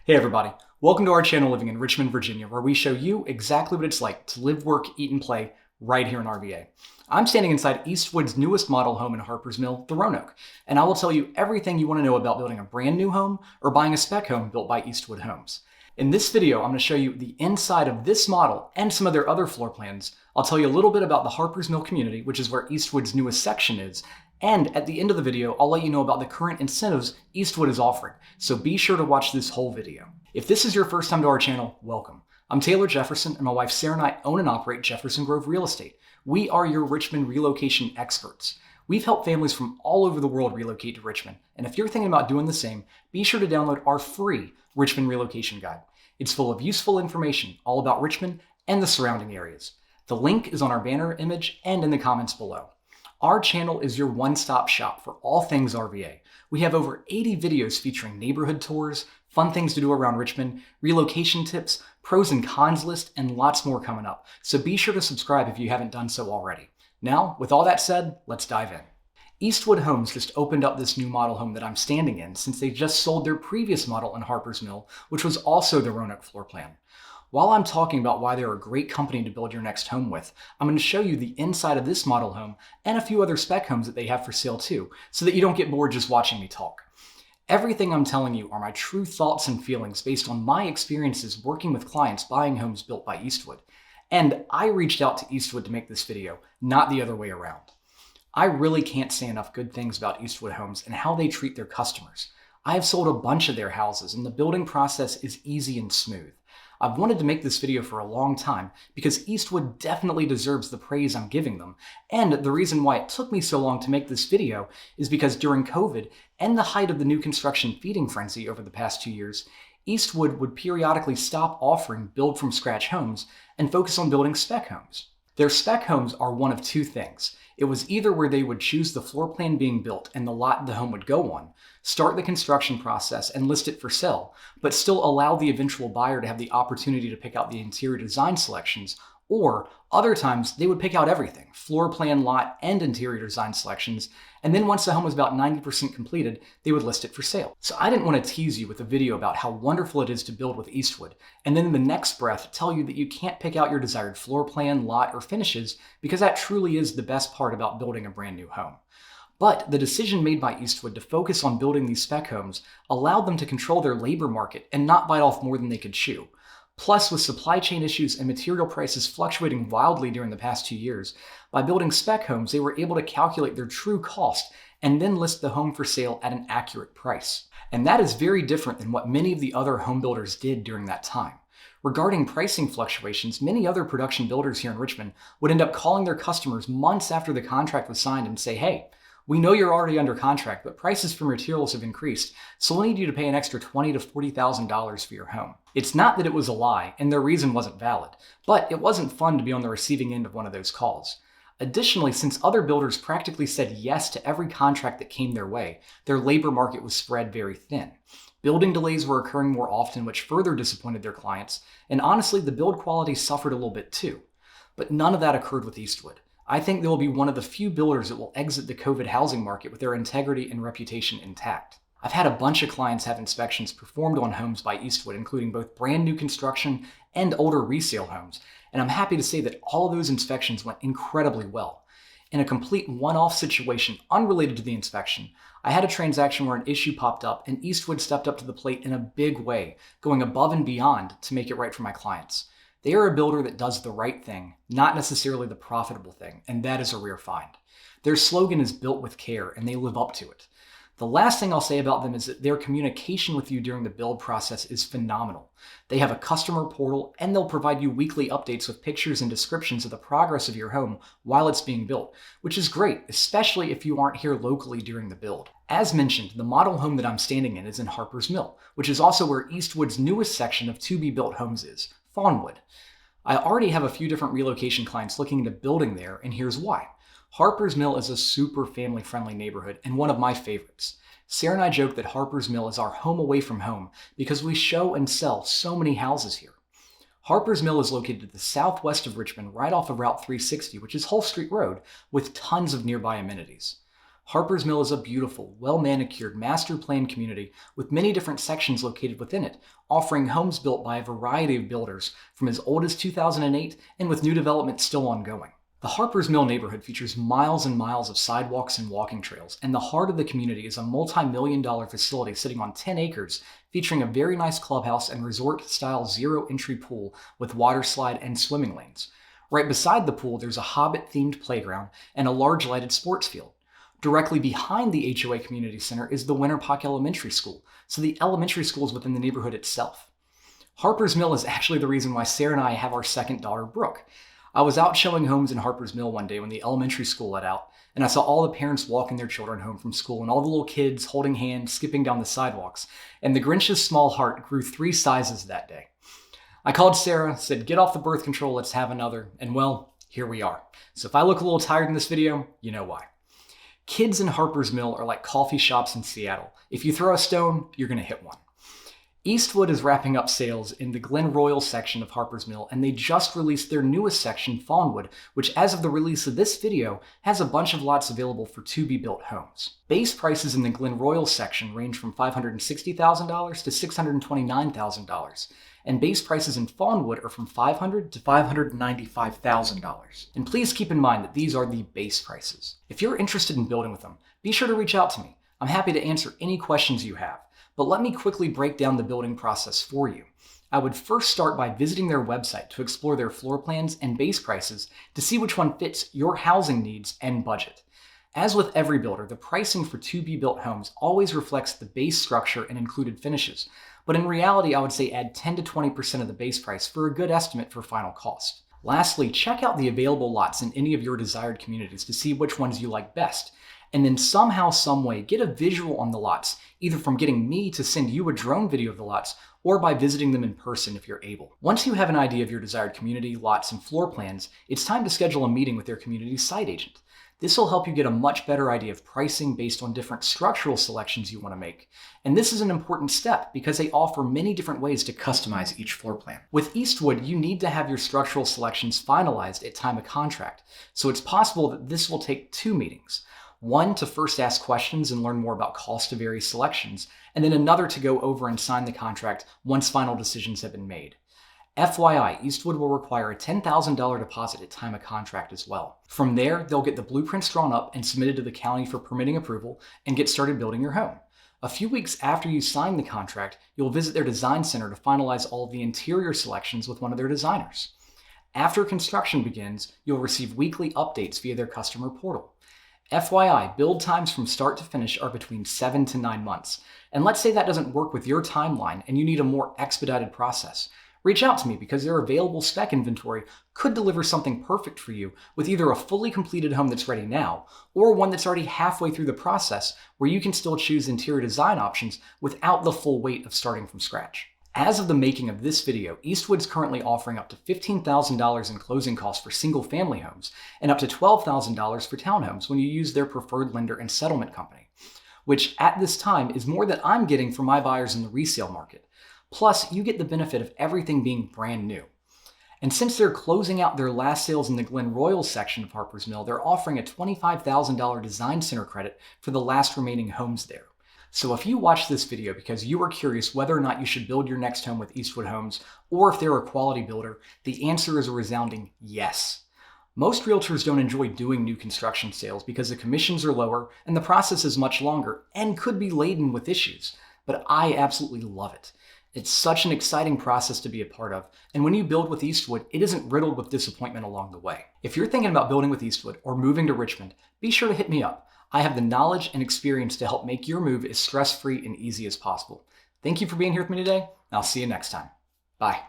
Hey everybody, welcome to our channel living in Richmond, Virginia, where we show you exactly what it's like to live, work, eat, and play right here in RVA. I'm standing inside Eastwood's newest model home in Harpers Mill, the Roanoke, and I will tell you everything you want to know about building a brand new home or buying a spec home built by Eastwood Homes. In this video, I'm going to show you the inside of this model and some of their other floor plans. I'll tell you a little bit about the Harpers Mill community, which is where Eastwood's newest section is, and at the end of the video, I'll let you know about the current incentives Eastwood is offering, so be sure to watch this whole video. If this is your first time to our channel, welcome. I'm Taylor Jefferson, and my wife Sarah and I own and operate Jefferson Grove Real Estate. We are your Richmond relocation experts. We've helped families from all over the world relocate to Richmond, and if you're thinking about doing the same, be sure to download our free Richmond Relocation Guide. It's full of useful information all about Richmond and the surrounding areas. The link is on our banner image and in the comments below. Our channel is your one-stop shop for all things RVA. We have over 80 videos featuring neighborhood tours, fun things to do around Richmond, relocation tips, pros and cons list, and lots more coming up. So be sure to subscribe if you haven't done so already. Now, with all that said, let's dive in. Eastwood Homes just opened up this new model home that I'm standing in since they just sold their previous model in Harpers Mill, which was also the Roanoke Floorplan. While I'm talking about why they're a great company to build your next home with, I'm going to show you the inside of this model home and a few other spec homes that they have for sale too, so that you don't get bored just watching me talk. Everything I'm telling you are my true thoughts and feelings based on my experiences working with clients buying homes built by Eastwood. And I reached out to Eastwood to make this video, not the other way around. I really can't say enough good things about Eastwood Homes and how they treat their customers. I have sold a bunch of their houses and the building process is easy and smooth. I've wanted to make this video for a long time because Eastwood definitely deserves the praise I'm giving them. And the reason why it took me so long to make this video is because during COVID and the height of the new construction feeding frenzy over the past 2 years, Eastwood would periodically stop offering build from scratch homes and focus on building spec homes. Their spec homes are one of two things. It was either where they would choose the floor plan being built and the lot the home would go on, start the construction process and list it for sale, but still allow the eventual buyer to have the opportunity to pick out the interior design selections, or other times they would pick out everything, floor plan, lot, and interior design selections, and then once the home was about 90% completed, they would list it for sale. So I didn't want to tease you with a video about how wonderful it is to build with Eastwood, and then in the next breath tell you that you can't pick out your desired floor plan, lot, or finishes, because that truly is the best part about building a brand new home. But the decision made by Eastwood to focus on building these spec homes allowed them to control their labor market and not bite off more than they could chew. Plus, with supply chain issues and material prices fluctuating wildly during the past 2 years, by building spec homes, they were able to calculate their true cost and then list the home for sale at an accurate price. And that is very different than what many of the other home builders did during that time. Regarding pricing fluctuations, many other production builders here in Richmond would end up calling their customers months after the contract was signed and say, "Hey, we know you're already under contract, but prices for materials have increased, so we'll need you to pay an extra $20,000 to $40,000 for your home." It's not that it was a lie and their reason wasn't valid, but it wasn't fun to be on the receiving end of one of those calls. Additionally, since other builders practically said yes to every contract that came their way, their labor market was spread very thin. Building delays were occurring more often, which further disappointed their clients, and honestly, the build quality suffered a little bit too. But none of that occurred with Eastwood. I think they will be one of the few builders that will exit the COVID housing market with their integrity and reputation intact. I've had a bunch of clients have inspections performed on homes by Eastwood, including both brand new construction and older resale homes, and I'm happy to say that all of those inspections went incredibly well. In a complete one-off situation unrelated to the inspection, I had a transaction where an issue popped up and Eastwood stepped up to the plate in a big way, going above and beyond to make it right for my clients. They are a builder that does the right thing, not necessarily the profitable thing, and that is a rare find. Their slogan is built with care, and they live up to it. The last thing I'll say about them is that their communication with you during the build process is phenomenal. They have a customer portal, and they'll provide you weekly updates with pictures and descriptions of the progress of your home while it's being built, which is great, especially if you aren't here locally during the build. As mentioned, the model home that I'm standing in is in Harpers Mill, which is also where Eastwood's newest section of to-be-built homes is, Fawnwood. I already have a few different relocation clients looking into building there, and here's why. Harpers Mill is a super family-friendly neighborhood and one of my favorites. Sarah and I joke that Harpers Mill is our home away from home because we show and sell so many houses here. Harpers Mill is located to the southwest of Richmond, right off of Route 360, which is Hull Street Road, with tons of nearby amenities. Harpers Mill is a beautiful, well-manicured, master-planned community with many different sections located within it, offering homes built by a variety of builders from as old as 2008 and with new development still ongoing. The Harpers Mill neighborhood features miles and miles of sidewalks and walking trails, and the heart of the community is a multi-million-dollar facility sitting on 10 acres, featuring a very nice clubhouse and resort-style zero-entry pool with water slide and swimming lanes. Right beside the pool, there's a Hobbit-themed playground and a large lighted sports field. Directly behind the HOA Community Center is the Winterpock Elementary School, so the elementary school is within the neighborhood itself. Harpers Mill is actually the reason why Sarah and I have our second daughter, Brooke. I was out showing homes in Harpers Mill one day when the elementary school let out, and I saw all the parents walking their children home from school and all the little kids holding hands, skipping down the sidewalks, and the Grinch's small heart grew 3 sizes that day. I called Sarah, said, "Get off the birth control, let's have another," and well, here we are. So if I look a little tired in this video, you know why. Kids in Harpers Mill are like coffee shops in Seattle. If you throw a stone, you're going to hit one. Eastwood is wrapping up sales in the Glen Royal section of Harpers Mill, and they just released their newest section, Fawnwood, which as of the release of this video, has a bunch of lots available for to-be-built homes. Base prices in the Glen Royal section range from $560,000 to $629,000, and base prices in Fawnwood are from $500,000 to $595,000. And please keep in mind that these are the base prices. If you're interested in building with them, be sure to reach out to me. I'm happy to answer any questions you have. But let me quickly break down the building process for you. I would first start by visiting their website to explore their floor plans and base prices to see which one fits your housing needs and budget. As with every builder, the pricing for to-be-built homes always reflects the base structure and included finishes. But in reality, I would say add 10 to 20% of the base price for a good estimate for final cost. Lastly, check out the available lots in any of your desired communities to see which ones you like best. And then somehow, someway, get a visual on the lots, either from getting me to send you a drone video of the lots or by visiting them in person if you're able. Once you have an idea of your desired community, lots, and floor plans, it's time to schedule a meeting with their community site agent. This will help you get a much better idea of pricing based on different structural selections you want to make. And this is an important step because they offer many different ways to customize each floor plan. With Eastwood, you need to have your structural selections finalized at time of contract, so it's possible that this will take 2 meetings. One to first ask questions and learn more about cost of various selections, and then another to go over and sign the contract once final decisions have been made. FYI, Eastwood will require a $10,000 deposit at time of contract as well. From there, they'll get the blueprints drawn up and submitted to the county for permitting approval and get started building your home. A few weeks after you sign the contract, you'll visit their design center to finalize all of the interior selections with one of their designers. After construction begins, you'll receive weekly updates via their customer portal. FYI, build times from start to finish are between 7 to 9 months. And let's say that doesn't work with your timeline and you need a more expedited process. Reach out to me because their available spec inventory could deliver something perfect for you with either a fully completed home that's ready now or one that's already halfway through the process where you can still choose interior design options without the full weight of starting from scratch. As of the making of this video, Eastwood's currently offering up to $15,000 in closing costs for single-family homes and up to $12,000 for townhomes when you use their preferred lender and settlement company, which at this time is more than I'm getting for my buyers in the resale market. Plus, you get the benefit of everything being brand new. And since they're closing out their last sales in the Glen Royal section of Harpers Mill, they're offering a $25,000 design center credit for the last remaining homes there. So if you watch this video because you are curious whether or not you should build your next home with Eastwood Homes, or if they're a quality builder, the answer is a resounding yes. Most realtors don't enjoy doing new construction sales because the commissions are lower and the process is much longer and could be laden with issues, but I absolutely love it. It's such an exciting process to be a part of, and when you build with Eastwood, it isn't riddled with disappointment along the way. If you're thinking about building with Eastwood or moving to Richmond, be sure to hit me up. I have the knowledge and experience to help make your move as stress-free and easy as possible. Thank you for being here with me today, and I'll see you next time. Bye.